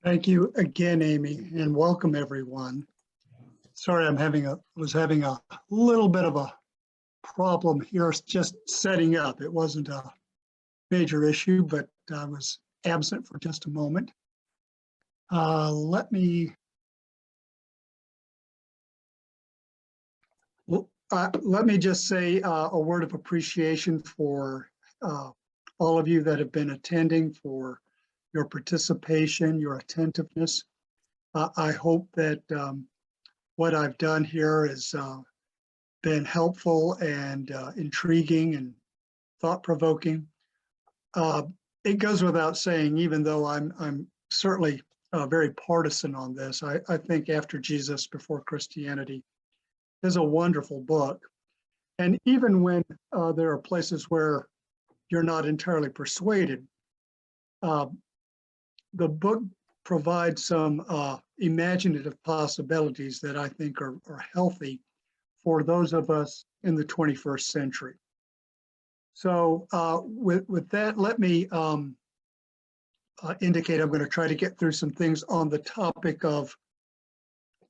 Thank you again, Amy, and welcome everyone. Sorry, was having a little bit of a problem here just setting up. It wasn't a major issue, but I was absent for just a moment. Let me just say a word of appreciation for all of you that have been attending, for your participation, your attentiveness. I hope that what I've done here has been helpful and intriguing and thought-provoking. It goes without saying, even though I'm certainly very partisan on this, I think After Jesus, Before Christianity is a wonderful book. And even when there are places where you're not entirely persuaded, the book provides some imaginative possibilities that I think are healthy for those of us in the 21st century. So with that, let me indicate I'm going to try to get through some things on the topic of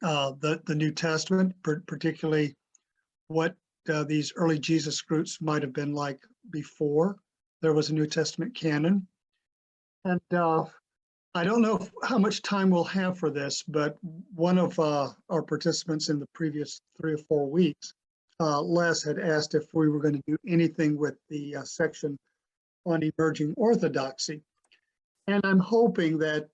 the New Testament, particularly what these early Jesus groups might have been like before there was a New Testament canon. And I don't know how much time we'll have for this, but one of our participants in the previous 3 or 4 weeks, Les, had asked if we were going to do anything with the section on emerging orthodoxy. And I'm hoping that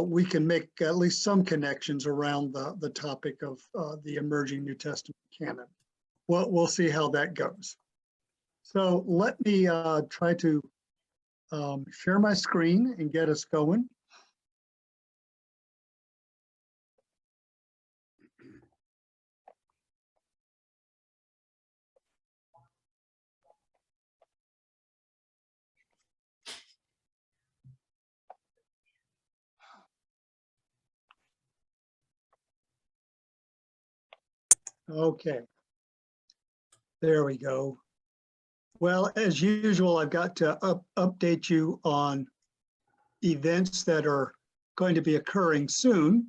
we can make at least some connections around the topic of the emerging New Testament canon. We'll see how that goes. So let me try to share my screen and get us going. Okay, there we go. Well, as usual, I've got to update you on events that are going to be occurring soon.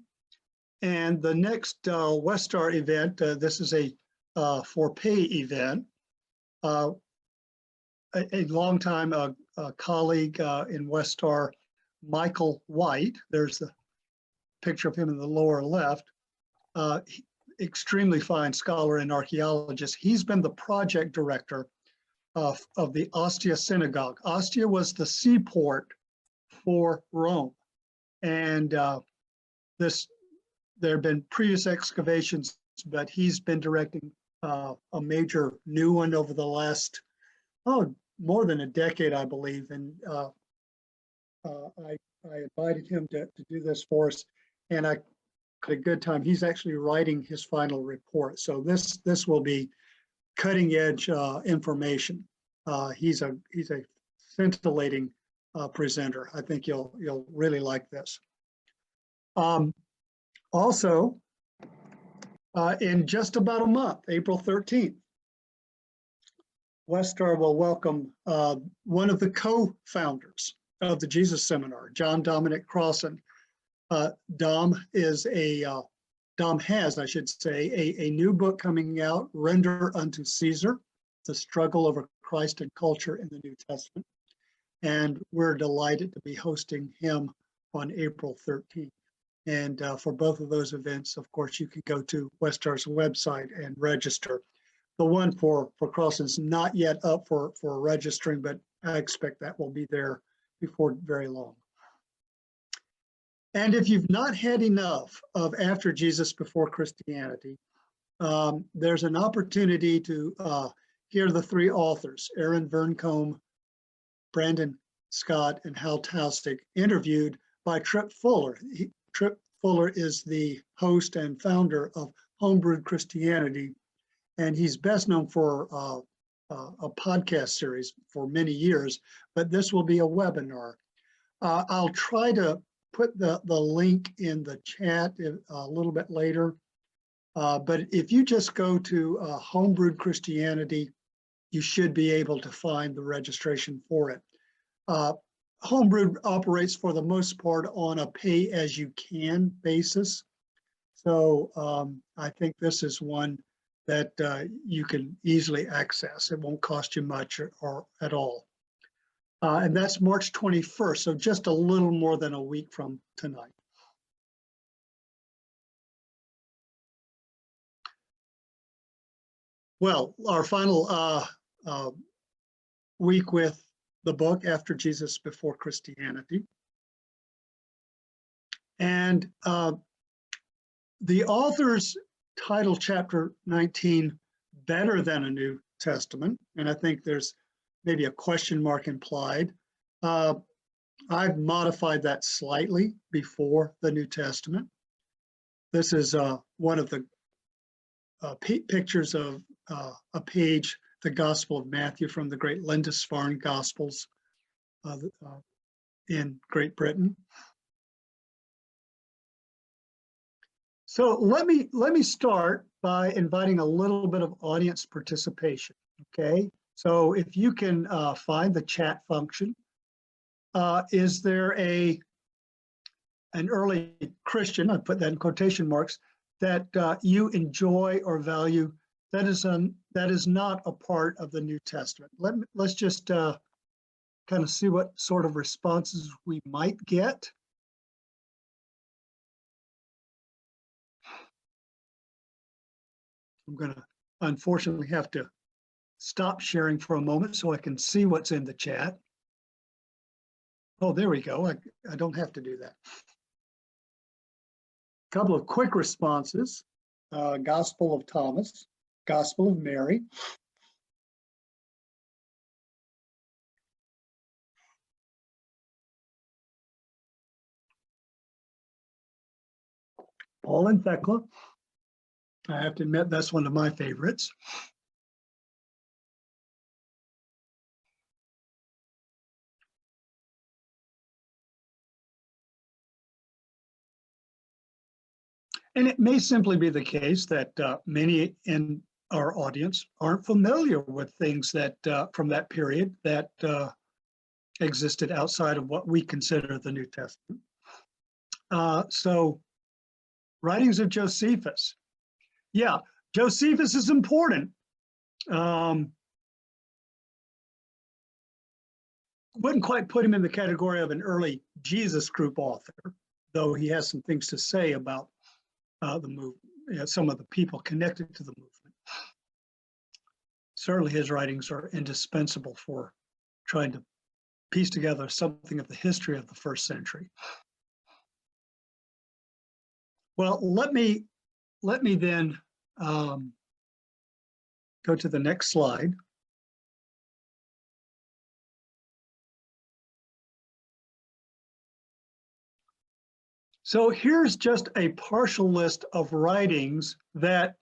And the next Westar event, this is a for-pay event. A longtime colleague in Westar, Michael White, there's the picture of him in the lower left, extremely fine scholar and archaeologist. He's been the project director of the Ostia Synagogue. Ostia was the seaport for Rome. And there have been previous excavations, but he's been directing a major new one over the last, more than a decade, I believe. And I invited him to do this for us, and I had a good time. He's actually writing his final report. So this will be cutting edge information. He's a scintillating presenter. I think you'll really like this. Also, in just about a month, April 13th, Westar will welcome one of the co-founders of the Jesus Seminar, John Dominic Crossan. Dom has, I should say, a new book coming out, Render Unto Caesar, The Struggle Over Christ and Culture in the New Testament. And we're delighted to be hosting him on April 13th. And for both of those events, of course, you can go to Westar's website and register. The one for Crossan's not yet up for registering, but I expect that will be there before very long. And if you've not had enough of After Jesus, Before Christianity, there's an opportunity to hear the 3 authors, Aaron Verncombe, Brandon Scott, and Hal Taussig, interviewed by Tripp Fuller. Tripp Fuller is the host and founder of Homebrewed Christianity, and he's best known for a podcast series for many years, but this will be a webinar. I'll try to put the link in the chat a little bit later, but if you just go to Homebrewed Christianity, you should be able to find the registration for it. Homebrew operates for the most part on a pay-as-you-can basis. So I think this is one that you can easily access. It won't cost you much or at all. And that's March 21st, so just a little more than a week from tonight. Well, our final week with the book, After Jesus, Before Christianity. And the authors title chapter 19 Better Than a New Testament, and I think there's maybe a question mark implied. I've modified that slightly before the New Testament. This is one of the pictures of a page, the Gospel of Matthew from the great Lindisfarne Gospels in Great Britain. So let me start by inviting a little bit of audience participation, okay? So if you can find the chat function, is there an early Christian, I put that in quotation marks, that you enjoy or value that is not a part of the New Testament? Let's just kind of see what sort of responses we might get. I'm going to unfortunately have to stop sharing for a moment so I can see what's in the chat. Oh, there we go. I don't have to do that. A couple of quick responses. Gospel of Thomas, Gospel of Mary. Paul and Thecla. I have to admit, that's one of my favorites. And it may simply be the case that many in our audience aren't familiar with things that from that period that existed outside of what we consider the New Testament. So, writings of Josephus. Yeah, Josephus is important. Wouldn't quite put him in the category of an early Jesus group author, though he has some things to say about the movement, some of the people connected to the movement. Certainly his writings are indispensable for trying to piece together something of the history of the first century. Well, let me then go to the next slide. So here's just a partial list of writings that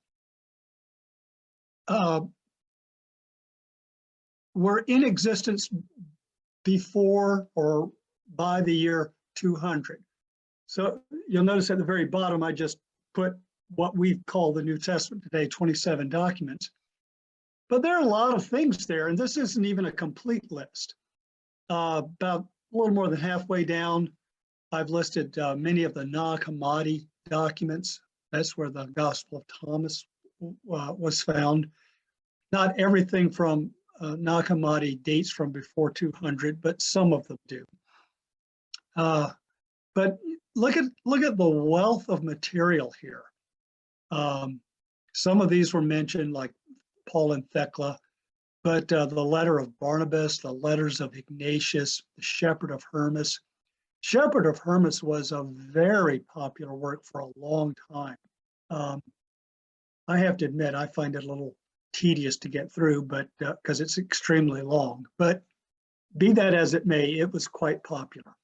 were in existence before or by the year 200. So you'll notice at the very bottom, I just put what we call the New Testament today, 27 documents. But there are a lot of things there, and this isn't even a complete list. About a little more than halfway down, I've listed many of the Nag Hammadi documents. That's where the Gospel of Thomas was found. Not everything from Nag Hammadi dates from before 200, but some of them do. But look at the wealth of material here. Some of these were mentioned, like Paul and Thecla, but the letter of Barnabas, the letters of Ignatius, the Shepherd of Hermas. Shepherd of Hermas was a very popular work for a long time. I have to admit, I find it a little tedious to get through, but because it's extremely long. But be that as it may, it was quite popular.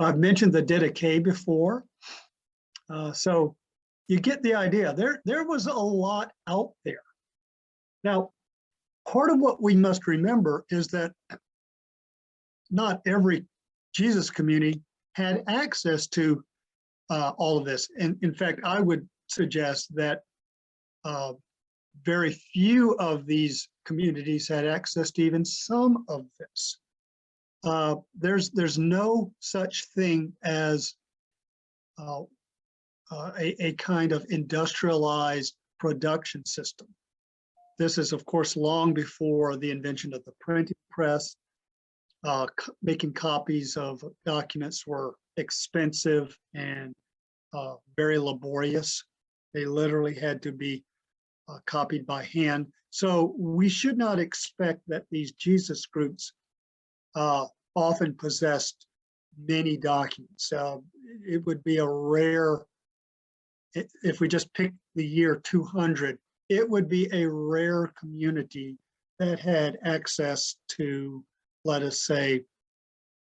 I've mentioned the Didache before, so you get the idea. There was a lot out there. Now, part of what we must remember is that not every Jesus community had access to all of this. And in fact, I would suggest that very few of these communities had access to even some of this. There's no such thing as a kind of industrialized production system. This is, of course, long before the invention of the printing press. Making copies of documents were expensive and very laborious. They literally had to be copied by hand. So we should not expect that these Jesus groups often possessed many documents. It would be a rare, if we just pick the year 200, it would be a rare community that had access to, let us say,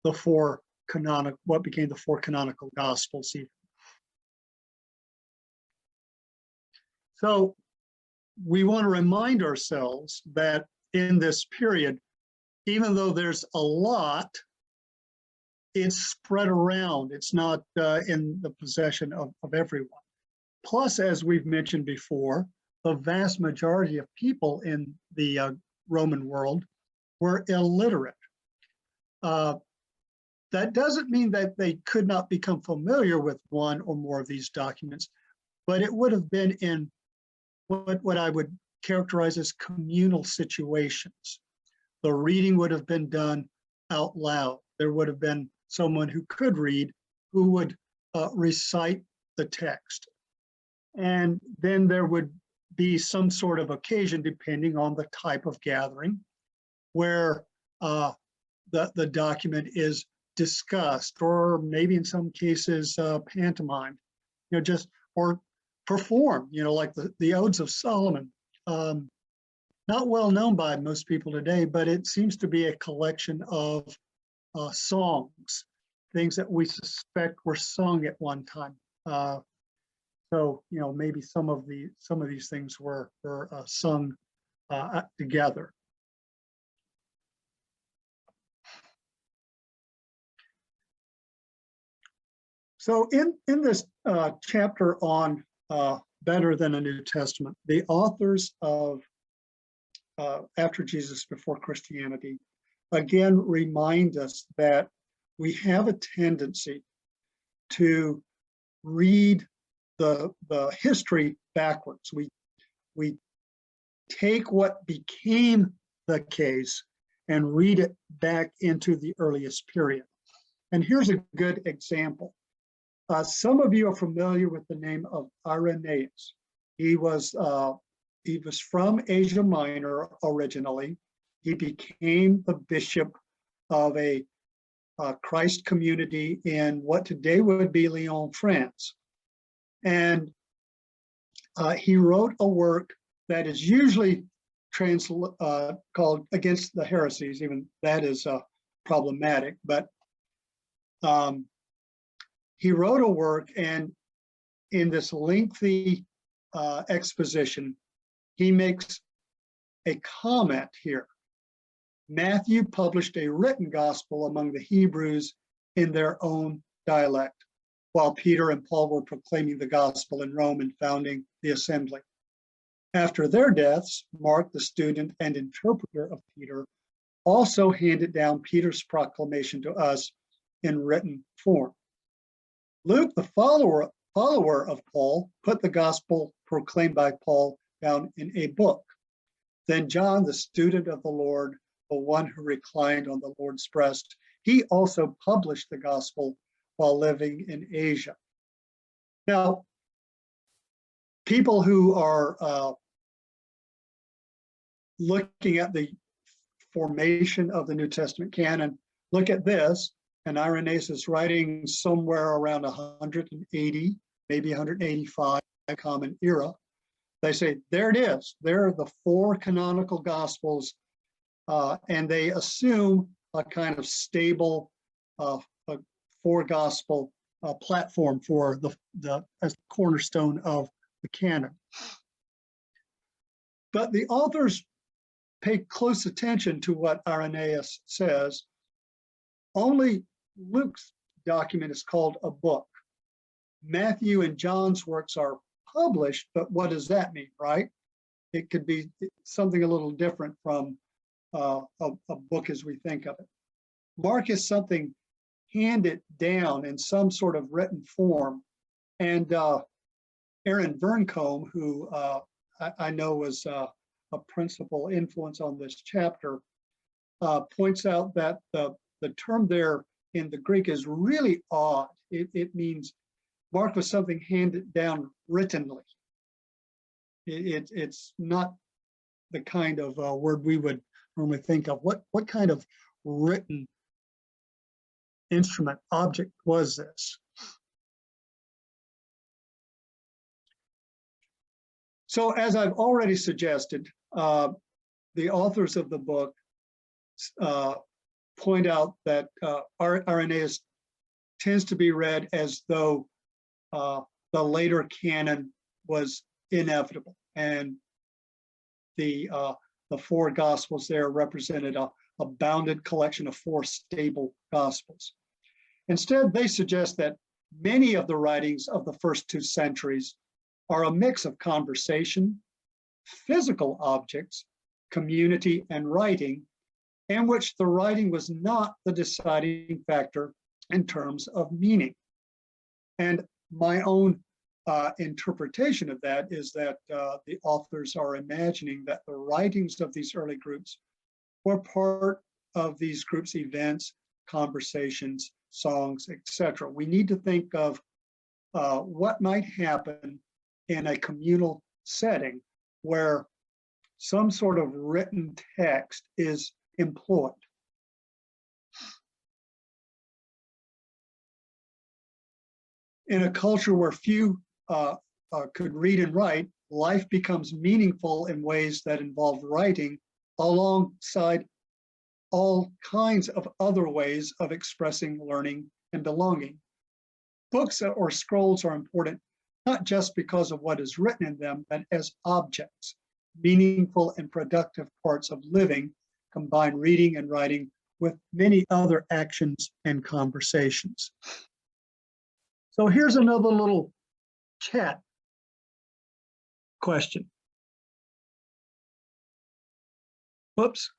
the what became the four canonical gospels even. So we want to remind ourselves that in this period, even though there's a lot, it's spread around. It's not in the possession of everyone. Plus, as we've mentioned before, the vast majority of people in the Roman world were illiterate. That doesn't mean that they could not become familiar with one or more of these documents, but it would have been in what I would characterize as communal situations. The reading would have been done out loud. There would have been someone who could read who would recite the text. And then there would be some sort of occasion, depending on the type of gathering, where the document is discussed, or maybe in some cases pantomimed, or performed, like the Odes of Solomon. Not well known by most people today, but it seems to be a collection of songs, things that we suspect were sung at one time. So maybe some of these things were sung together. So in this chapter on Better Than a New Testament, the authors of After Jesus, Before Christianity, again remind us that we have a tendency to read the history backwards. We take what became the case and read it back into the earliest period. And here's a good example. Some of you are familiar with the name of Irenaeus. He was from Asia Minor originally. He became the bishop of a Christ community in what today would be Lyon, France. And he wrote a work that is usually called Against the Heresies. Even that is problematic, but he wrote a work, and in this lengthy exposition, he makes a comment here. Matthew published a written gospel among the Hebrews in their own dialect, while Peter and Paul were proclaiming the gospel in Rome and founding the assembly. After their deaths, Mark, the student and interpreter of Peter, also handed down Peter's proclamation to us in written form. Luke, the follower of Paul, put the gospel proclaimed by Paul down in a book. Then John, the student of the Lord, the one who reclined on the Lord's breast, he also published the gospel while living in Asia. Now, people who are looking at the formation of the New Testament canon look at this, and Irenaeus is writing somewhere around 180, maybe 185, Common Era. They say, there it is. There are the four canonical gospels, and they assume a kind of stable four gospel platform for the as cornerstone of the canon. But the authors pay close attention to what Irenaeus says. Only Luke's document is called a book. Matthew and John's works are published, but what does that mean, right? It could be something a little different from a book as we think of it. Mark is something handed down in some sort of written form. And Aaron Verncombe, who I know was a principal influence on this chapter, points out that the term there in the Greek is really odd. It means Mark was something handed down writtenly. It's not the kind of word we would normally think of. What kind of written instrument, object was this? So as I've already suggested, the authors of the book point out that Irenaeus tends to be read as though the later canon was inevitable, and the four gospels there represented a bounded collection of four stable gospels. Instead, they suggest that many of the writings of the first 2 centuries are a mix of conversation, physical objects, community, and writing, in which the writing was not the deciding factor in terms of meaning. And my own interpretation of that is that the authors are imagining that the writings of these early groups were part of these groups' events, conversations, songs, etc. We need to think of what might happen in a communal setting where some sort of written text is employed. In a culture where few could read and write, life becomes meaningful in ways that involve writing alongside all kinds of other ways of expressing learning and belonging. Books or scrolls are important not just because of what is written in them, but as objects, meaningful and productive parts of living, combine reading and writing with many other actions and conversations. So here's another little chat question. Whoops,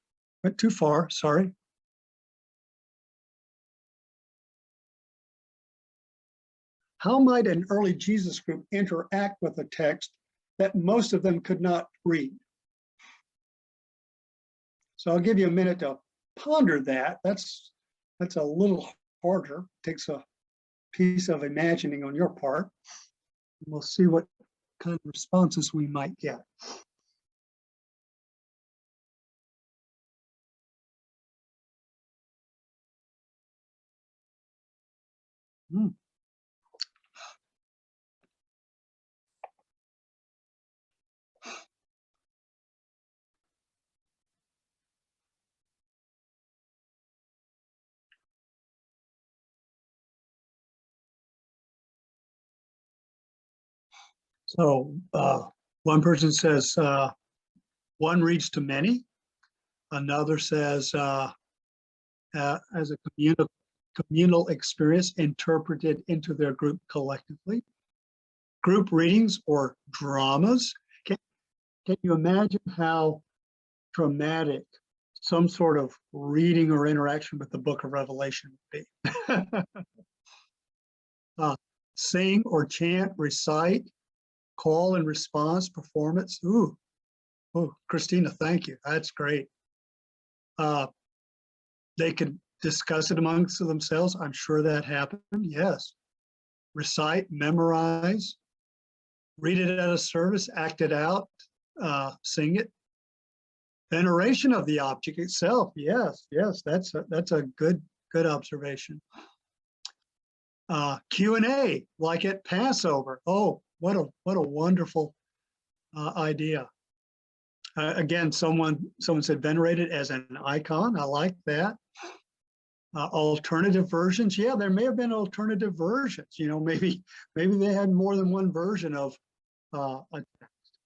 went too far, sorry. How might an early Jesus group interact with a text that most of them could not read? So I'll give you a minute to ponder that. That's a little harder. It takes a piece of imagining on your part. We'll see what kind of responses we might get. So one person says one reads to many. Another says as a communal experience interpreted into their group collectively. Group readings or dramas. Can you imagine how traumatic some sort of reading or interaction with the book of Revelation would be? Sing or chant, recite, call and response, performance. Ooh, oh, Christina, thank you. That's great. They could discuss it amongst themselves. I'm sure that happened. Yes. Recite, memorize, read it at a service, act it out, sing it. Veneration of the object itself. Yes, that's a good observation. Q&A, like at Passover. Oh, what a wonderful idea. Again, someone said venerated as an icon. I like that. Alternative versions. Yeah, there may have been alternative versions. You know, maybe they had more than one version of a text.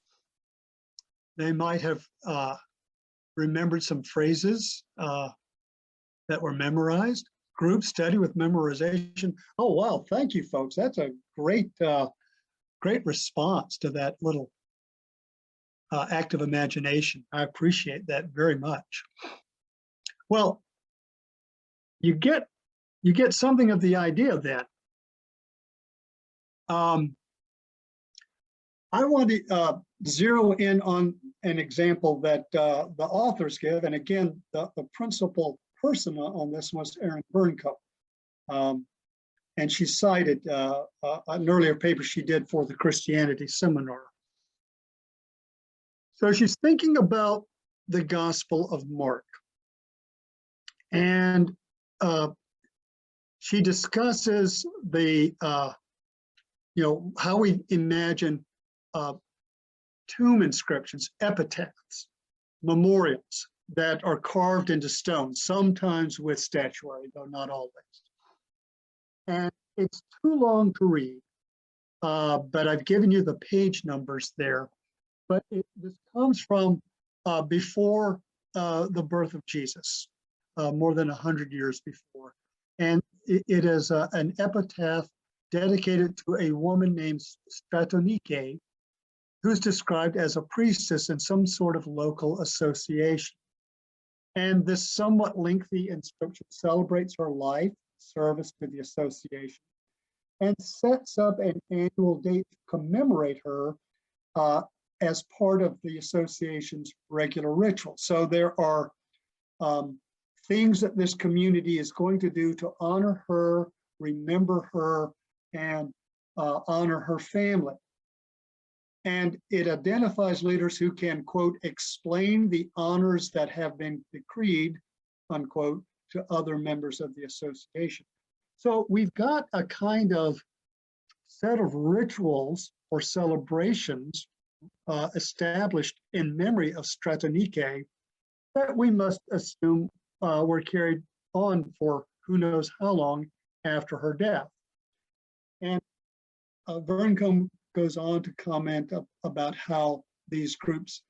They might have remembered some phrases that were memorized. Group study with memorization. Oh, wow. Thank you, folks. That's a great response to that little act of imagination. I appreciate that very much. Well, you get something of the idea that I want to zero in on an example that the authors give, and again, the principal person on this was Erin Burncoat, and she cited an earlier paper she did for the Christianity Seminar. So she's thinking about the Gospel of Mark, and she discusses the how we imagine tomb inscriptions, epitaphs, memorials that are carved into stone, sometimes with statuary, though not always. And it's too long to read, but I've given you the page numbers there. But this comes from before the birth of Jesus, more than 100 years before. And it is an epitaph dedicated to a woman named Stratonike, who's described as a priestess in some sort of local association. And this somewhat lengthy inscription celebrates her life, service to the association, and sets up an annual date to commemorate her as part of the association's regular ritual. So there are things that this community is going to do to honor her, remember her, and honor her family. And it identifies leaders who can, quote, explain the honors that have been decreed, unquote, to other members of the association. So we've got a kind of set of rituals or celebrations established in memory of Stratonike that we must assume were carried on for who knows how long after her death. And Verncombe goes on to comment about how these groups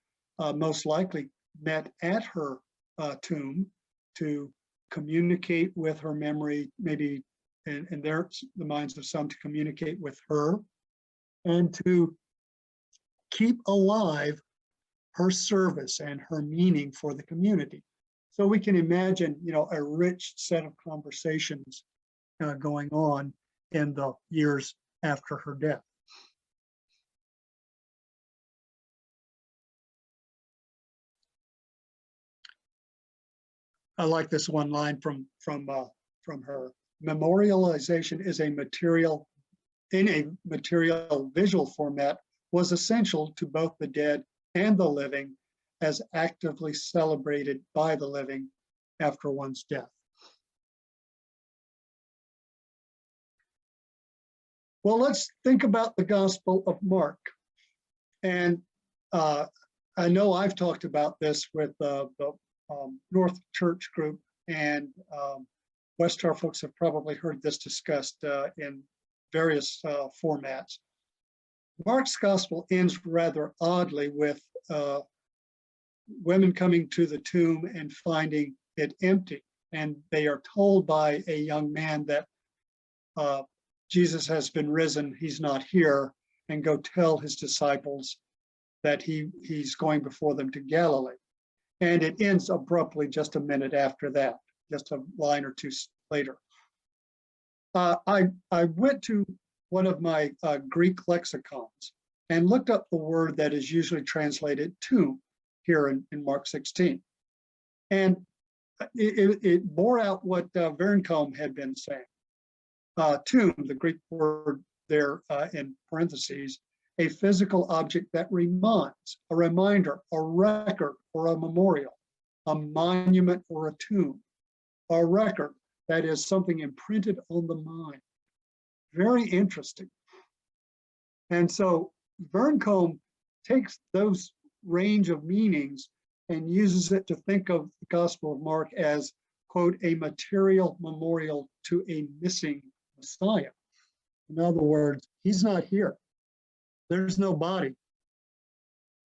most likely met at her tomb to communicate with her memory, maybe in the minds of some to communicate with her, and to keep alive her service and her meaning for the community. So we can imagine, a rich set of conversations going on in the years after her death. I like this one line from her. Memorialization is in a material visual format was essential to both the dead and the living, as actively celebrated by the living after one's death. Well, let's think about the Gospel of Mark. And I know I've talked about this with the North Church group, and Westar folks have probably heard this discussed in various formats. Mark's Gospel ends rather oddly with women coming to the tomb and finding it empty. And they are told by a young man that Jesus has been risen, he's not here, and go tell his disciples that he's going before them to Galilee. And it ends abruptly just a minute after that, just a line or two later. I went to one of my Greek lexicons and looked up the word that is usually translated tomb here in Mark 16. And it bore out what Verncombe had been saying. Tomb, the Greek word there in parentheses, a physical object that reminds, a reminder, a record, or a memorial, a monument or a tomb, a record that is something imprinted on the mind. Very interesting. And so Verncombe takes those range of meanings and uses it to think of the Gospel of Mark as, quote, a material memorial to a missing Messiah. In other words, he's not here. There's no body.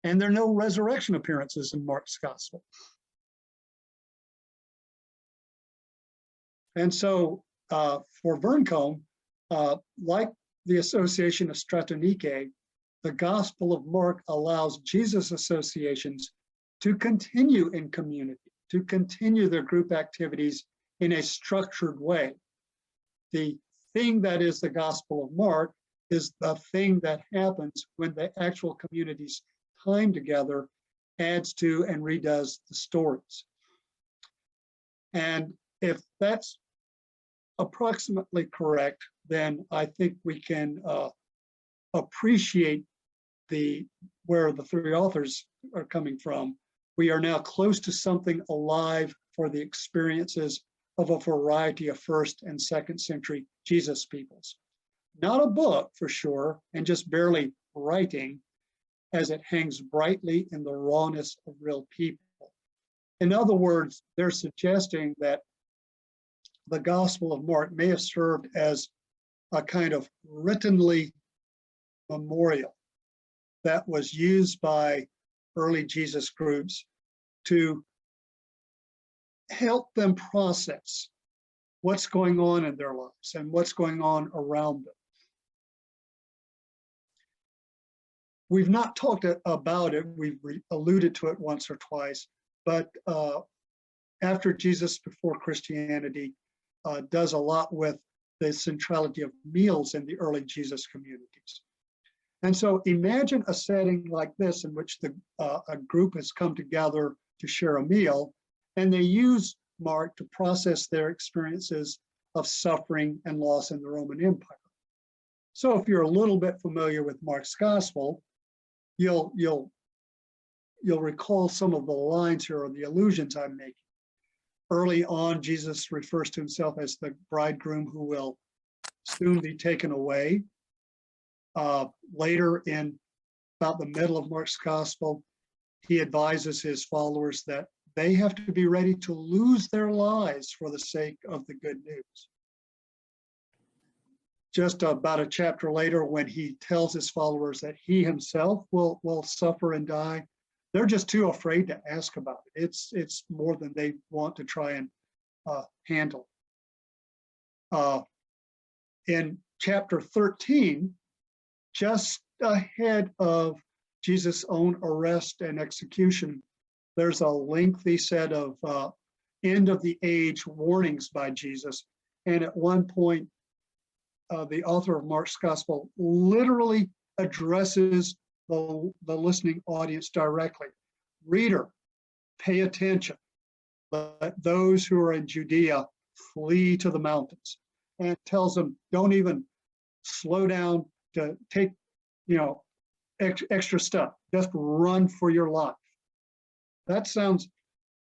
And there are no resurrection appearances in Mark's Gospel. And so for Verncombe, like the association of Stratonike, the Gospel of Mark allows Jesus associations to continue in community, to continue their group activities in a structured way. The thing that is the Gospel of Mark is the thing that happens when the actual community's time together adds to and redoes the stories. And if that's approximately correct, then I think we can appreciate where the three authors are coming from. We are now close to something alive for the experiences of a variety of first and second century Jesus peoples. Not a book for sure, and just barely writing, as it hangs brightly in the rawness of real people. In other words, they're suggesting that the Gospel of Mark may have served as a kind of writtenly memorial that was used by early Jesus groups to help them process what's going on in their lives and what's going on around them. We've not talked about it, we've alluded to it once or twice, but after Jesus before Christianity does a lot with the centrality of meals in the early Jesus communities. And so imagine a setting like this in which a group has come together to share a meal, and they use Mark to process their experiences of suffering and loss in the Roman Empire. So if you're a little bit familiar with Mark's Gospel, you'll recall some of the lines here or the allusions I'm making. Early on, Jesus refers to himself as the bridegroom who will soon be taken away. Later, in about the middle of Mark's Gospel, he advises his followers that they have to be ready to lose their lives for the sake of the good news. Just about a chapter later, when he tells his followers that he himself will suffer and die, they're just too afraid to ask about it. It's more than they want to try and handle. In chapter 13, just ahead of Jesus' own arrest and execution, there's a lengthy set of end of the age warnings by Jesus. And at one point, the author of Mark's Gospel literally addresses the listening audience directly. Reader, pay attention. Let those who are in Judea flee to the mountains, and tells them, don't even slow down to take, extra stuff. Just run for your life. That sounds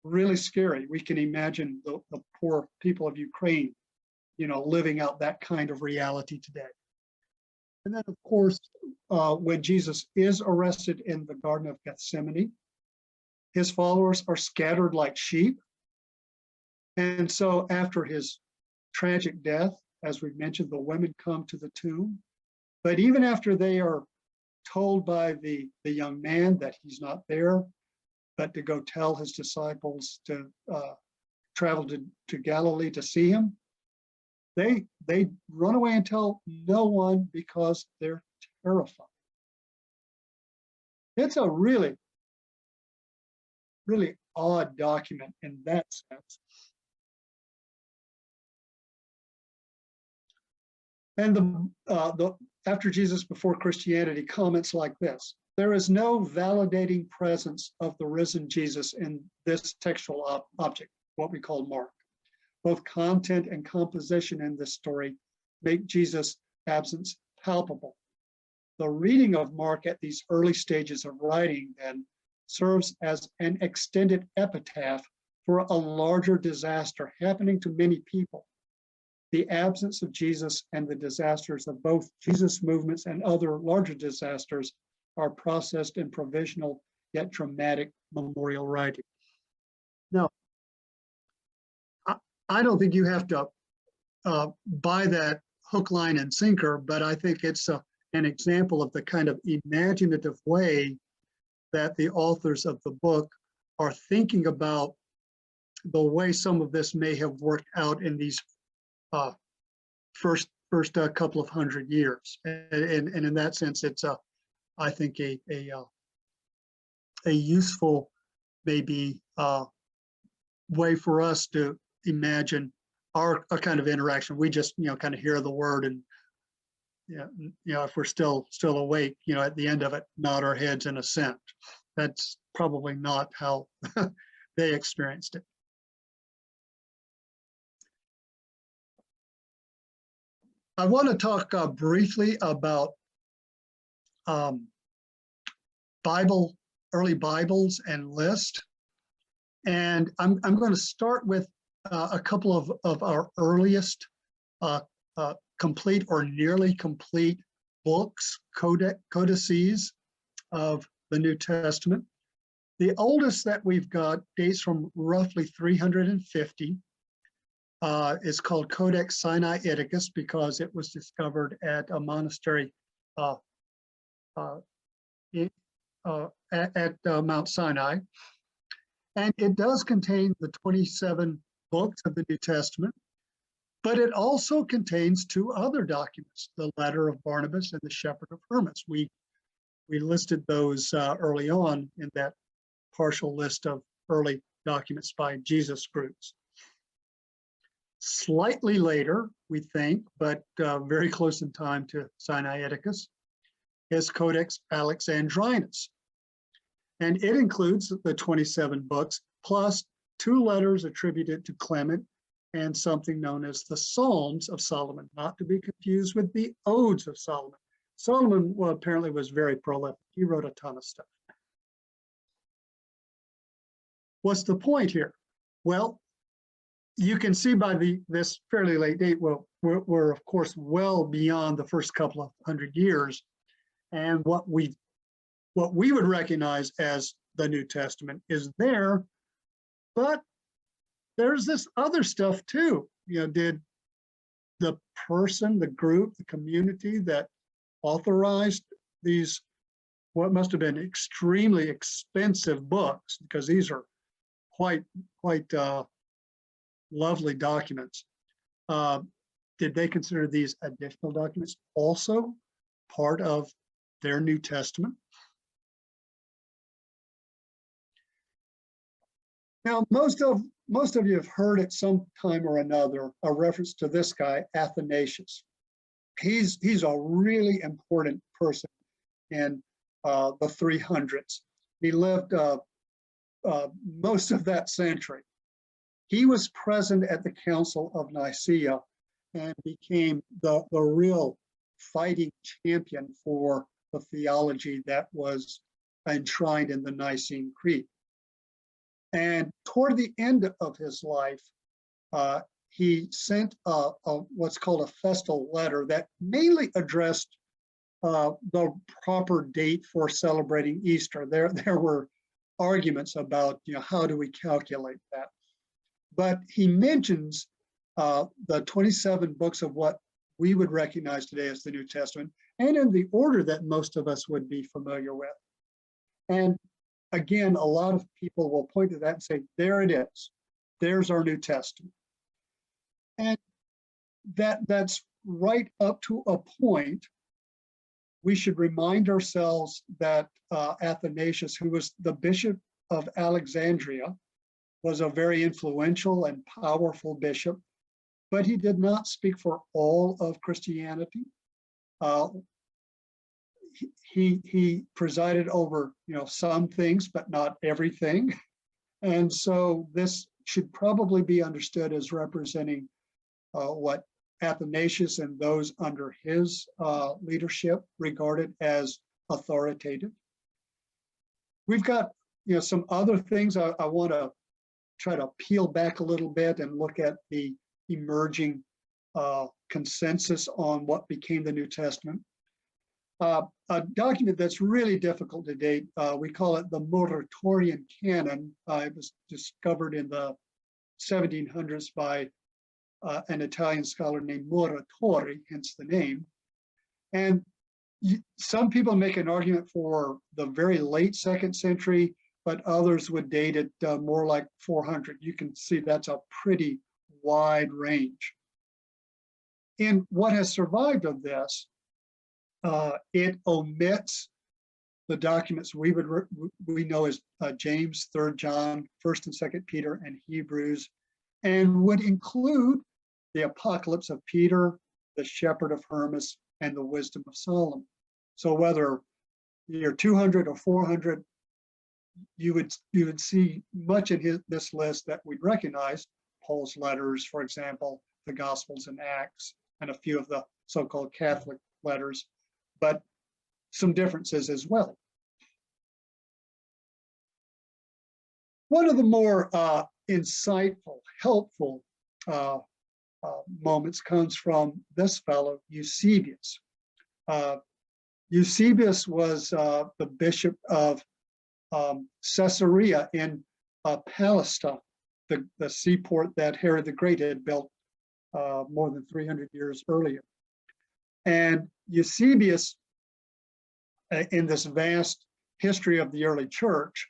really scary. We can imagine the poor people of Ukraine, living out that kind of reality today. And then, of course, when Jesus is arrested in the Garden of Gethsemane, his followers are scattered like sheep. And so after his tragic death, as we mentioned, the women come to the tomb. But even after they are told by the young man that he's not there, but to go tell his disciples to travel to Galilee to see him, they run away and tell no one because they're terrified. It's a really, really odd document in that sense. And after Jesus before Christianity comments like this: there is no validating presence of the risen Jesus in this textual object, what we call Mark. Both content and composition in this story make Jesus' absence palpable. The reading of Mark at these early stages of writing then serves as an extended epitaph for a larger disaster happening to many people. The absence of Jesus and the disasters of both Jesus' movements and other larger disasters are processed in provisional yet dramatic memorial writing. Now, I don't think you have to buy that hook, line, and sinker, but I think it's an example of the kind of imaginative way that the authors of the book are thinking about the way some of this may have worked out in these first couple of hundred years. And in that sense, it's I think a useful maybe way for us to imagine our kind of interaction. We just, kind of hear the word and, if we're still awake, at the end of it, nod our heads in assent. That's probably not how they experienced it. I want to talk briefly about early Bibles and list. And I'm going to start with a couple of our earliest complete or nearly complete books, codices of the New Testament. The oldest that we've got dates from roughly 350. It's called Codex Sinaiticus because it was discovered at a monastery at Mount Sinai. And it does contain the 27 books of the New Testament, but it also contains two other documents, the letter of Barnabas and the Shepherd of Hermas. We listed those early on in that partial list of early documents by Jesus groups. Slightly later, we think, but very close in time to Sinaiticus, is Codex Alexandrinus. And it includes the 27 books, plus 2 letters attributed to Clement and something known as the Psalms of Solomon, not to be confused with the Odes of Solomon. Solomon, apparently was very prolific. He wrote a ton of stuff. What's the point here? Well, you can see by this fairly late date, we're of course well beyond the first couple of 100 years, and what we would recognize as the New Testament is there, but there's this other stuff too. Did the person, the group, the community that authorized these, what must have been extremely expensive books, because these are quite lovely documents. Did they consider these additional documents also part of their New Testament? Now, most of you have heard at some time or another a reference to this guy, Athanasius. He's a really important person in the 300s. He lived most of that century. He was present at the Council of Nicaea and became the real fighting champion for the theology that was enshrined in the Nicene Creed. And toward the end of his life, he sent what's called a festal letter that mainly addressed the proper date for celebrating Easter. There were arguments about how do we calculate that. But he mentions the 27 books of what we would recognize today as the New Testament, and in the order that most of us would be familiar with. And again, a lot of people will point to that and say, there it is. There's our New Testament. And that's right up to a point. We should remind ourselves that Athanasius, who was the Bishop of Alexandria, was a very influential and powerful bishop, but he did not speak for all of Christianity. He presided over, some things, but not everything. And so this should probably be understood as representing what Athanasius and those under his leadership regarded as authoritative. We've got, some other things I want to try to peel back a little bit and look at the emerging consensus on what became the New Testament. A document that's really difficult to date, we call it the Motatorian Canon. It was discovered in the 1700s by an Italian scholar named Motatori, hence the name. And some people make an argument for the very late 2nd century, but others would date it more like 400. You can see that's a pretty wide range. In what has survived of this, it omits the documents we know as James, 3rd John, 1st and 2nd Peter, and Hebrews, and would include the Apocalypse of Peter, the Shepherd of Hermas, and the Wisdom of Solomon. So whether you're 200 or 400, you would see much in this list that we'd recognize: Paul's letters, for example, the Gospels and Acts, and a few of the so-called Catholic letters, but some differences as well. One of the more insightful, helpful moments comes from this fellow, Eusebius. Eusebius was the bishop of Caesarea in Palestine, the seaport that Herod the Great had built more than 300 years earlier. And Eusebius, in this vast history of the early church,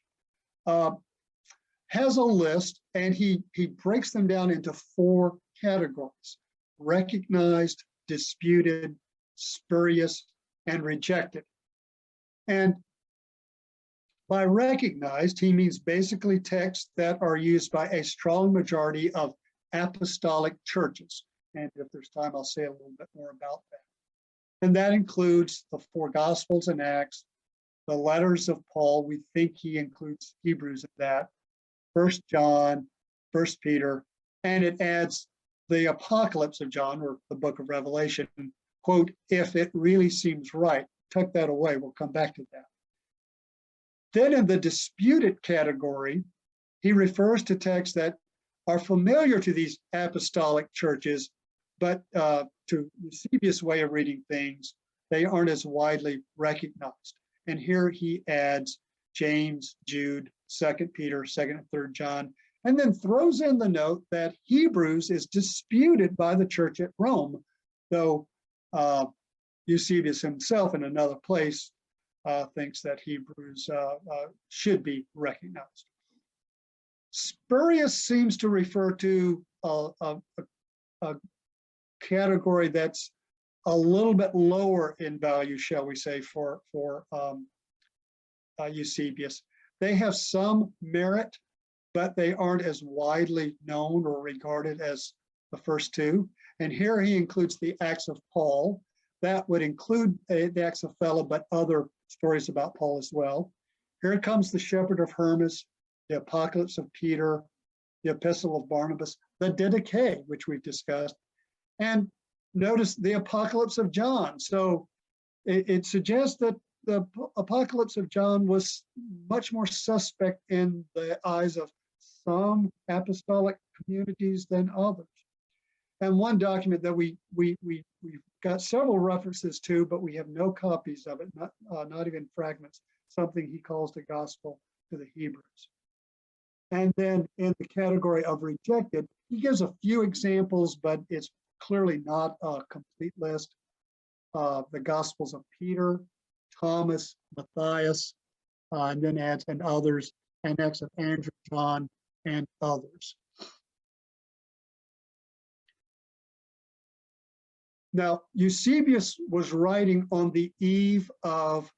has a list, and he breaks them down into 4 categories: recognized, disputed, spurious, and rejected. And by recognized, he means basically texts that are used by a strong majority of apostolic churches. And if there's time, I'll say a little bit more about that. And that includes the 4 Gospels and Acts, the letters of Paul. We think he includes Hebrews in that, 1 John, 1 Peter, and it adds the Apocalypse of John, or the book of Revelation, quote, if it really seems right. Tuck that away, we'll come back to that. Then in the disputed category, he refers to texts that are familiar to these apostolic churches, but to Eusebius' way of reading things, they aren't as widely recognized. And here he adds James, Jude, 2 Peter, 2nd and 3rd John, and then throws in the note that Hebrews is disputed by the church at Rome, though Eusebius himself in another place thinks that Hebrews should be recognized. Spurious seems to refer to a category that's a little bit lower in value, shall we say, for Eusebius. They have some merit, but they aren't as widely known or regarded as the first 2. And here he includes the Acts of Paul. That would include the Acts of Philo, but other stories about Paul as well. Here comes the Shepherd of Hermas, the Apocalypse of Peter, the Epistle of Barnabas, the Didache, which we've discussed, and notice the Apocalypse of John. So it suggests that the Apocalypse of John was much more suspect in the eyes of some apostolic communities than others. And one document that we've got several references to, but we have no copies of it, not even fragments, something he calls the Gospel to the Hebrews. And then in the category of rejected, he gives a few examples, but it's clearly not a complete list. The Gospels of Peter, Thomas, Matthias, and then adds and others, and Acts of Andrew, John, and others. Now, Eusebius was writing on the eve of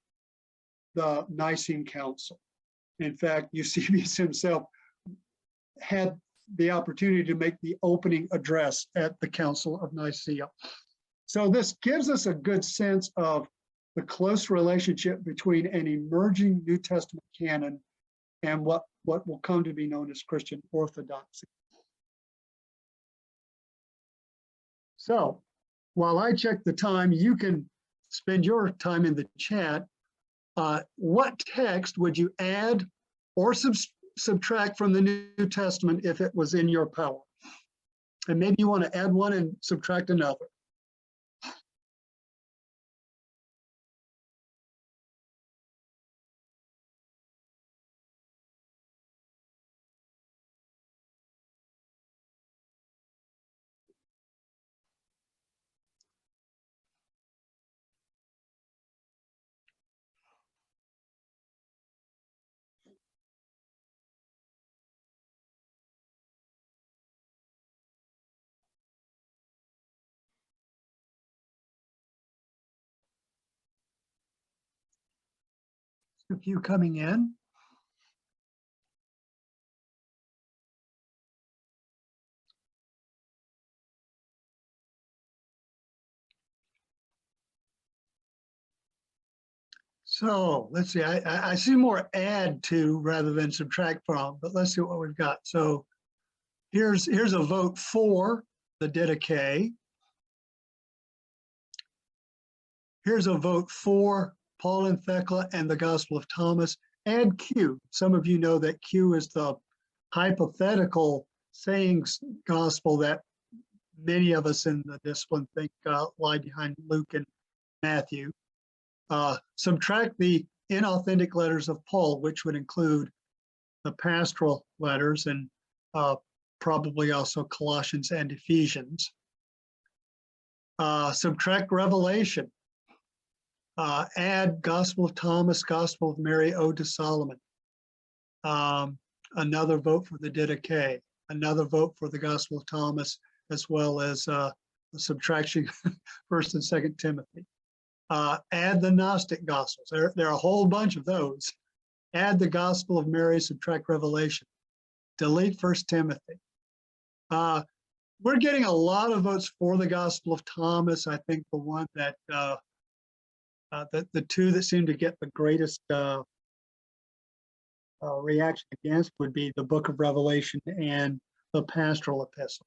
the Nicene Council. In fact, Eusebius himself had the opportunity to make the opening address at the Council of Nicaea. So this gives us a good sense of the close relationship between an emerging New Testament canon and what will come to be known as Christian orthodoxy. So while I check the time, you can spend your time in the chat. What text would you add or subtract from the New Testament if it was in your power? And maybe you want to add one and subtract another. A few coming in. So let's see, I see more add to rather than subtract from, but let's see what we've got. So here's a vote for the Didache. Here's a vote for Paul and Thecla and the Gospel of Thomas. Add Q. Some of you know that Q is the hypothetical sayings gospel that many of us in the discipline think lie behind Luke and Matthew. Subtract the inauthentic letters of Paul, which would include the pastoral letters and probably also Colossians and Ephesians. Subtract Revelation. Add Gospel of Thomas, Gospel of Mary, Ode to Solomon. Another vote for the Didache. Another vote for the Gospel of Thomas, as well as the subtraction 1st and 2nd Timothy. Add the Gnostic Gospels. There are a whole bunch of those. Add the Gospel of Mary, subtract Revelation. Delete 1 Timothy. We're getting a lot of votes for the Gospel of Thomas. I think the one that, the two that seem to get the greatest reaction against would be the Book of Revelation and the pastoral epistles.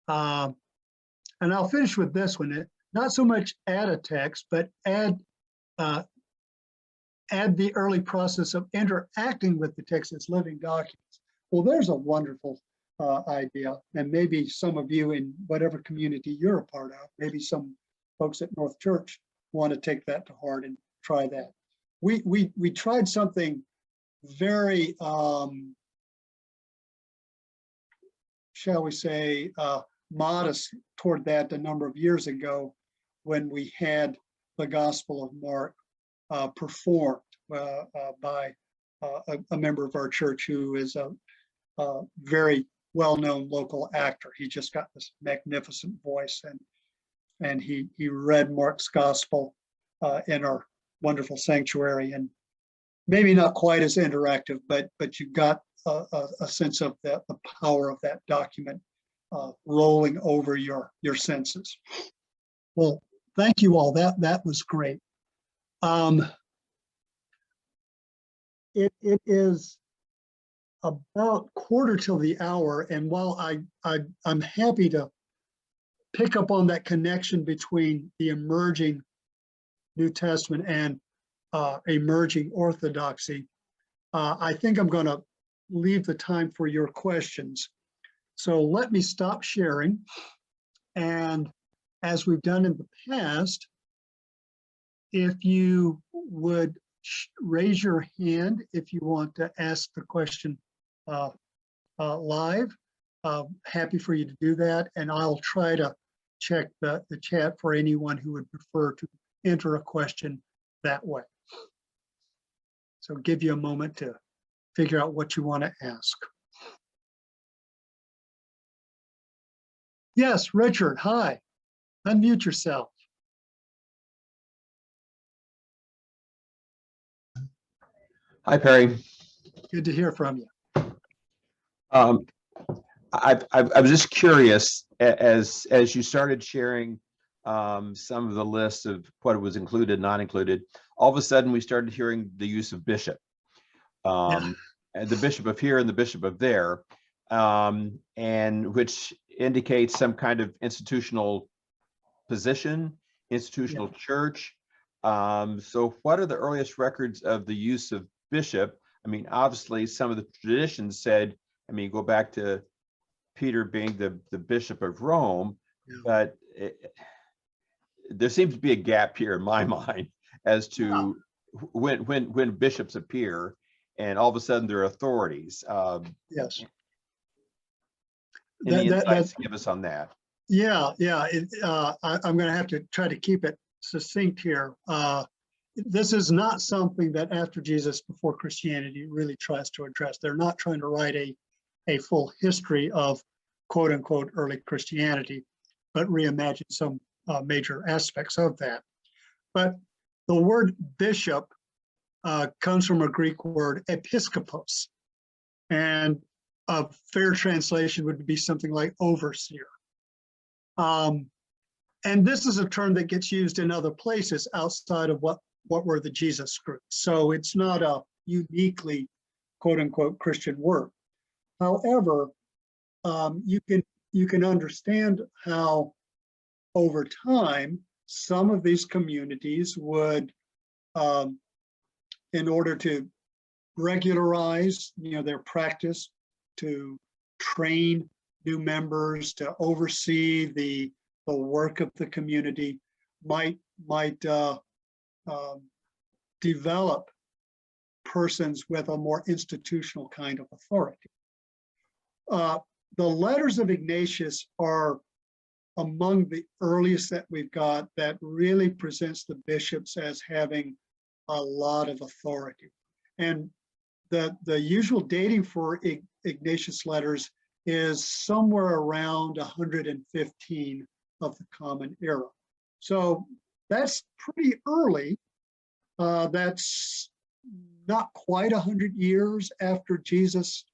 And I'll finish with this one. Not so much add a text, but add the early process of interacting with the text as living documents. Well, there's a wonderful idea, and maybe some of you in whatever community you're a part of, maybe some folks at North Church want to take that to heart and try that. We tried something very, shall we say, modest toward that a number of years ago when we had the Gospel of Mark performed by a member of our church who is a very well-known local actor. He just got this magnificent voice, and he read Mark's Gospel in our wonderful sanctuary, and maybe not quite as interactive, but you got a sense of the power of that document rolling over your senses. Well, thank you all. That was great. It is about 1/4 to the hour, and while I'm happy to pick up on that connection between the emerging New Testament and emerging orthodoxy, I think I'm going to leave the time for your questions. So let me stop sharing, and as we've done in the past, if you would raise your hand if you want to ask the question live, happy for you to do that, and I'll try to check the chat for anyone who would prefer to enter a question that way. So give you a moment to figure out what you want to ask. Yes, Richard, hi. Unmute yourself. Hi, Perry. Good to hear from you. I was just curious, as you started sharing some of the lists of what was included, not included, all of a sudden we started hearing the use of bishop, and the bishop of here and the bishop of there, and which indicates some kind of institutional position, institutional church. So what are the earliest records of the use of bishop? I mean, obviously some of the traditions said, I mean, go back to Peter being the bishop of Rome, but there seems to be a gap here in my mind as to when bishops appear and all of a sudden they're authorities. Yes. Any insights to give us on that? Yeah. I'm going to have to try to keep it succinct here. This is not something that after Jesus, before Christianity really tries to address. They're not trying to write a full history of quote unquote early Christianity, but reimagine some major aspects of that. But the word bishop comes from a Greek word episkopos, and a fair translation would be something like overseer. And this is a term that gets used in other places outside of what what were the Jesus groups. So it's not a uniquely quote unquote Christian work. However, you can understand how over time some of these communities would, in order to regularize, their practice, to train new members, to oversee the work of the community, might develop persons with a more institutional kind of authority. The letters of Ignatius are among the earliest that we've got that really presents the bishops as having a lot of authority. And the usual dating for Ignatius letters is somewhere around 115 of the Common Era. So that's pretty early. That's not quite 100 years after Jesus'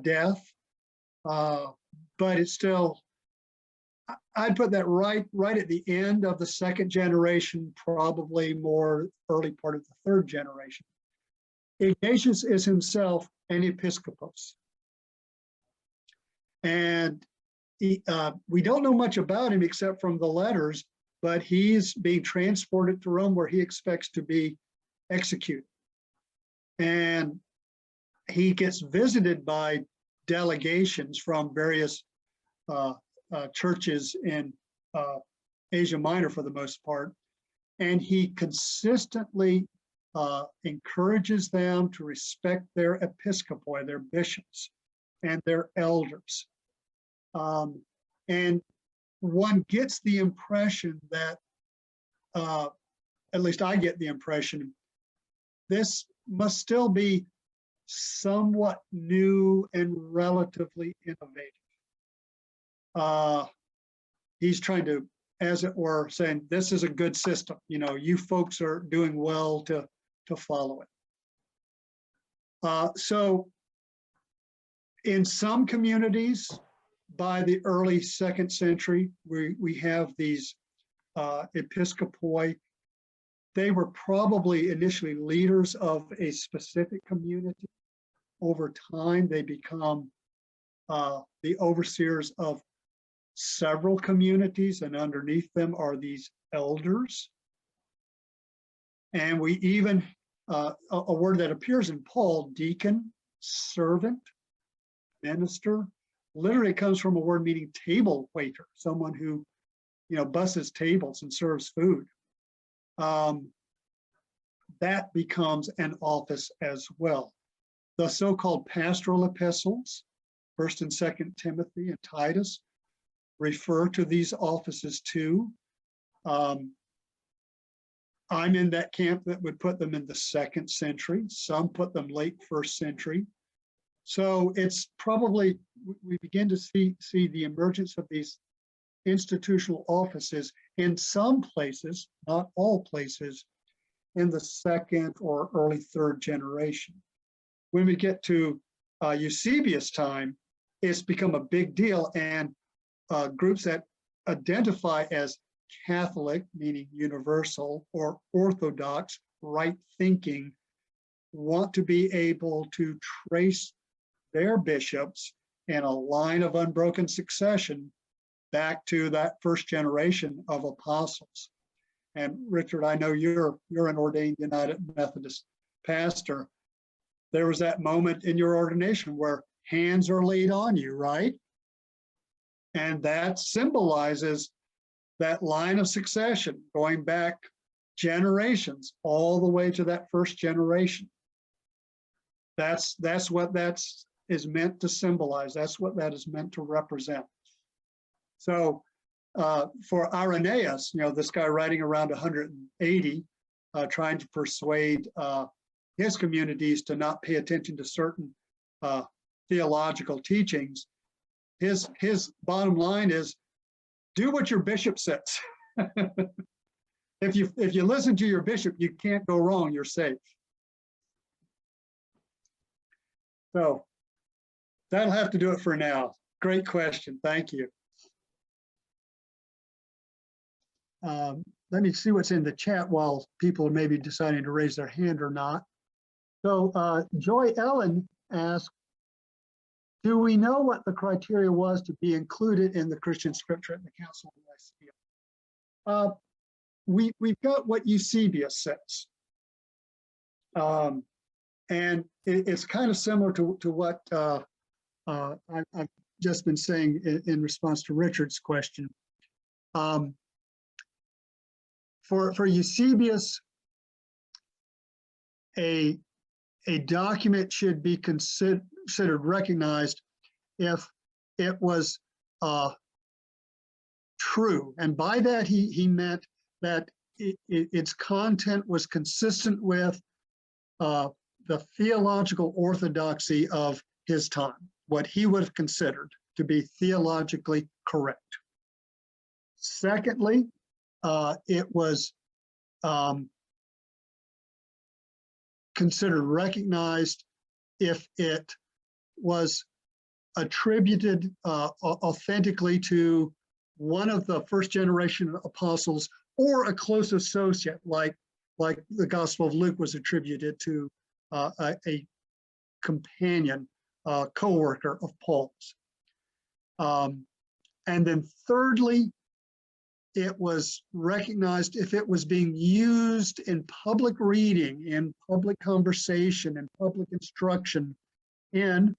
death, but it's still, I'd put that right at the end of the second generation, probably more early part of the third generation. Ignatius is himself an episcopos. And we don't know much about him except from the letters, but he's being transported to Rome where he expects to be executed. And he gets visited by delegations from various churches in Asia Minor for the most part. And he consistently encourages them to respect their episcopoi, their bishops, and their elders. And one gets the impression that, at least I get the impression, this must still be somewhat new and relatively innovative. He's trying to, as it were, saying, this is a good system. You folks are doing well to follow it. So in some communities, by the early second century, we have these episcopoi. They were probably initially leaders of a specific community. Over time, they become the overseers of several communities, and underneath them are these elders. And we even, a word that appears in Paul, deacon, servant, minister, literally comes from a word meaning table waiter, someone who, busses tables and serves food. That becomes an office as well. The so-called pastoral epistles, 1st and 2nd Timothy and Titus, refer to these offices too. I'm in that camp that would put them in the 2nd century. Some put them late 1st century. So it's probably, we begin to see the emergence of these institutional offices in some places, not all places, in the 2nd or early 3rd generation. When we get to Eusebius' time, it's become a big deal, and groups that identify as Catholic, meaning universal, or Orthodox, right thinking, want to be able to trace their bishops in a line of unbroken succession back to that 1st generation of apostles. And Richard, I know you're an ordained United Methodist pastor. There was that moment in your ordination where hands are laid on you, right? And that symbolizes that line of succession going back generations all the way to that 1st generation. That's what is meant to symbolize. That's what that is meant to represent. So for Irenaeus, this guy writing around 180, trying to persuade his communities to not pay attention to certain theological teachings, his bottom line is, do what your bishop says. If you listen to your bishop, you can't go wrong, you're safe. So that'll have to do it for now. Great question, thank you. let me see what's in the chat while people are maybe deciding to raise their hand or not. So Joy Ellen asked, do we know what the criteria was to be included in the Christian scripture at the Council of Nicaea? We've got what Eusebius says. And it's kind of similar to what I've just been saying in response to Richard's question. For Eusebius, a document should be considered recognized if it was true. And by that, he meant that its content was consistent with the theological orthodoxy of his time, what he would have considered to be theologically correct. Secondly, it was considered recognized if it was attributed authentically to one of the first generation apostles or a close associate, like the Gospel of Luke was attributed to a companion, co-worker of Paul's. And then thirdly, it was recognized if it was being used in public reading, in public conversation, in public instruction, in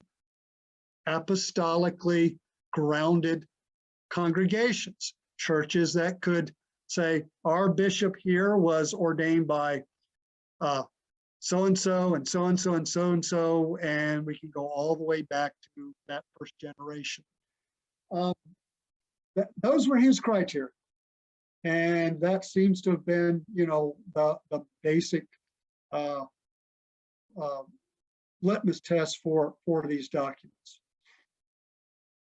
apostolically grounded congregations, churches that could say, our bishop here was ordained by so-and-so and so-and-so and so-and-so, and we can go all the way back to that first generation. Those were his criteria. And that seems to have been, the basic litmus test for these documents.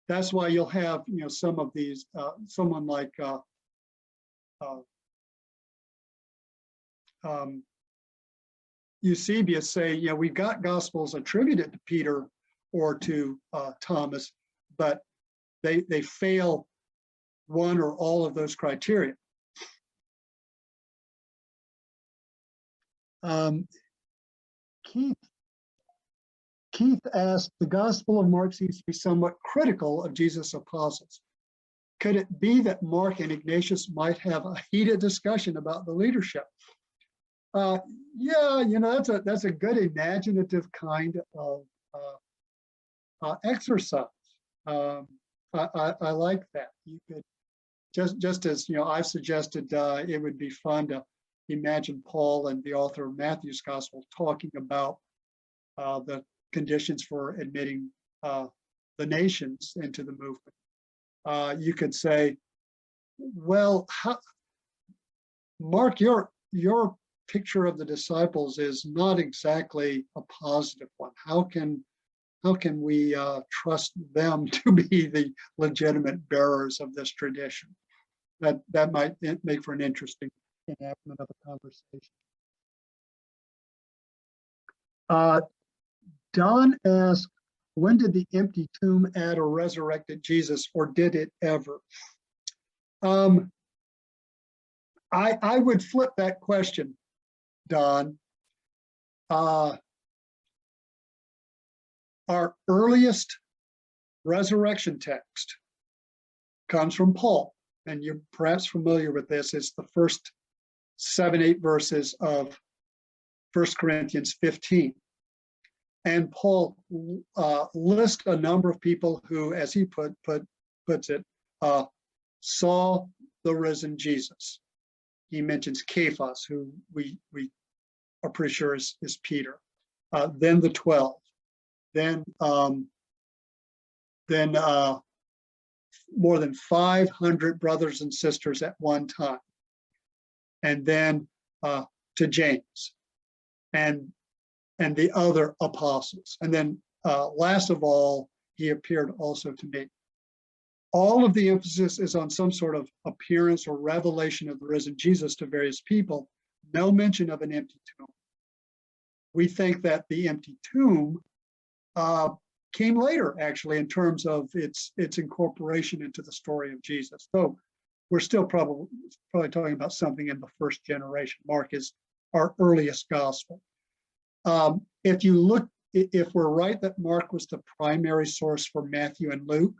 That's why you'll have, some of these, someone like Eusebius say, we've got Gospels attributed to Peter or to Thomas, but they fail one or all of those criteria. Keith asked, the Gospel of Mark seems to be somewhat critical of Jesus' apostles. Could it be that Mark and Ignatius might have a heated discussion about the leadership? Yeah, that's a good imaginative kind of exercise. I like that. You could just as I've suggested, it would be fun to imagine Paul and the author of Matthew's Gospel talking about the conditions for admitting the nations into the movement. You could say, well, Mark, your picture of the disciples is not exactly a positive one. How can we trust them to be the legitimate bearers of this tradition? That might make for an interesting enactment of a conversation. Don asked, when did the empty tomb add a resurrected Jesus, or did it ever? I would flip that question, Don. Our earliest resurrection text comes from Paul, and you're perhaps familiar with this. It's the first 7-8 verses of 1 Corinthians 15. And Paul lists a number of people who, as he puts it, saw the risen Jesus. He mentions Cephas, who we are pretty sure is Peter. Then the 12. Then more than 500 brothers and sisters at one time. And then to James and the other apostles. And then last of all, he appeared also to me. All of the emphasis is on some sort of appearance or revelation of the risen Jesus to various people. No mention of an empty tomb. We think that the empty tomb came later, actually, in terms of its incorporation into the story of Jesus. So we're still probably talking about something in the first generation. Mark is our earliest gospel. If you look, if we're right that Mark was the primary source for Matthew and Luke,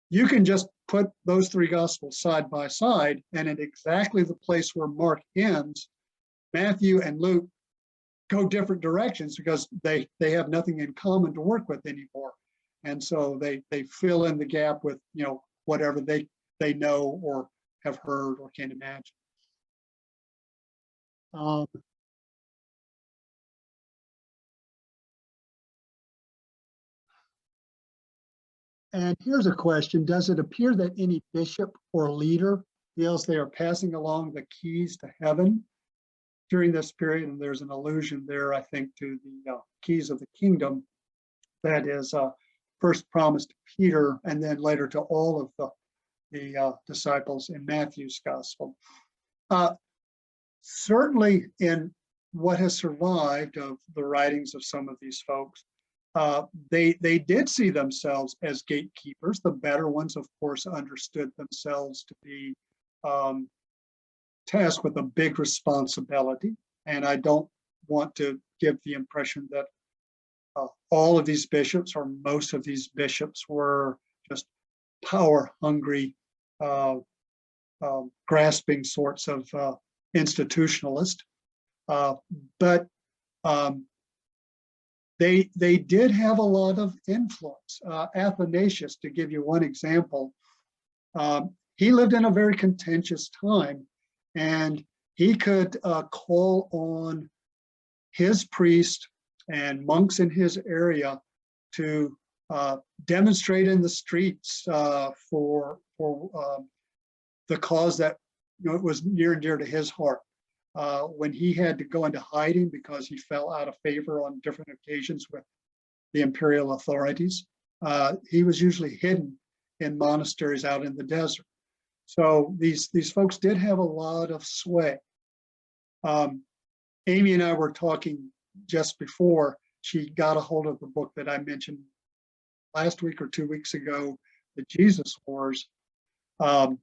you can just put those three gospels side by side, and at exactly the place where Mark ends, Matthew and Luke go different directions because they have nothing in common to work with anymore. And so they fill in the gap with, you know, whatever they know or have heard or can imagine. And here's a question. Does it appear that any bishop or leader feels they are passing along the keys to heaven during this period? And there's an allusion there, I think, to the keys of the kingdom that is first promised to Peter and then later to all of the disciples in Matthew's gospel. Certainly in what has survived of the writings of some of these folks, they did see themselves as gatekeepers. The better ones, of course, understood themselves to be tasked with a big responsibility. And I don't want to give the impression that all of these bishops or most of these bishops were just power-hungry, grasping sorts of institutionalists. But they did have a lot of influence. Athanasius, to give you one example, he lived in a very contentious time, and he could call on his priest and monks in his area to demonstrate in the streets for the cause that, you know, it was near and dear to his heart. When he had to go into hiding because he fell out of favor on different occasions with the imperial authorities, he was usually hidden in monasteries out in the desert. So these folks did have a lot of sway. Amy and I were talking just before. She got a hold of the book that I mentioned last week or 2 weeks ago, The Jesus Wars, about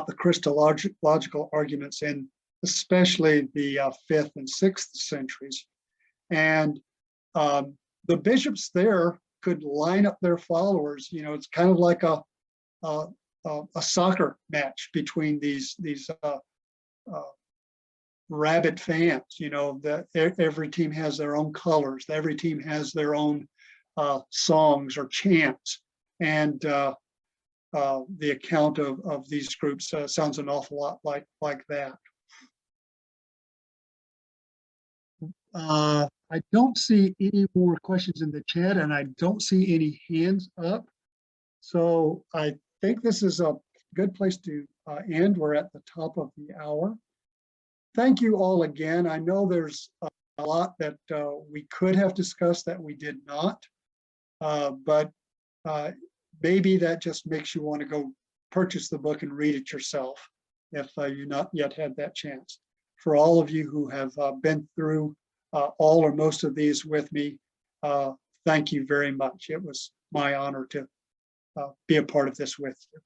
the Christological arguments in especially the 5th and 6th centuries. And the bishops there could line up their followers. You know, it's kind of like a soccer match between these rabid fans. You know, that every team has their own colors. Every team has their own songs or chants. And the account of these groups sounds an awful lot like that. I don't see any more questions in the chat, and I don't see any hands up. So I think this is a good place to end. We're at the top of the hour. Thank you all again. I know there's a lot that we could have discussed that we did not, but maybe that just makes you want to go purchase the book and read it yourself if you've not yet had that chance. For all of you who have been through all or most of these with me, thank you very much. It was my honor to be a part of this with you.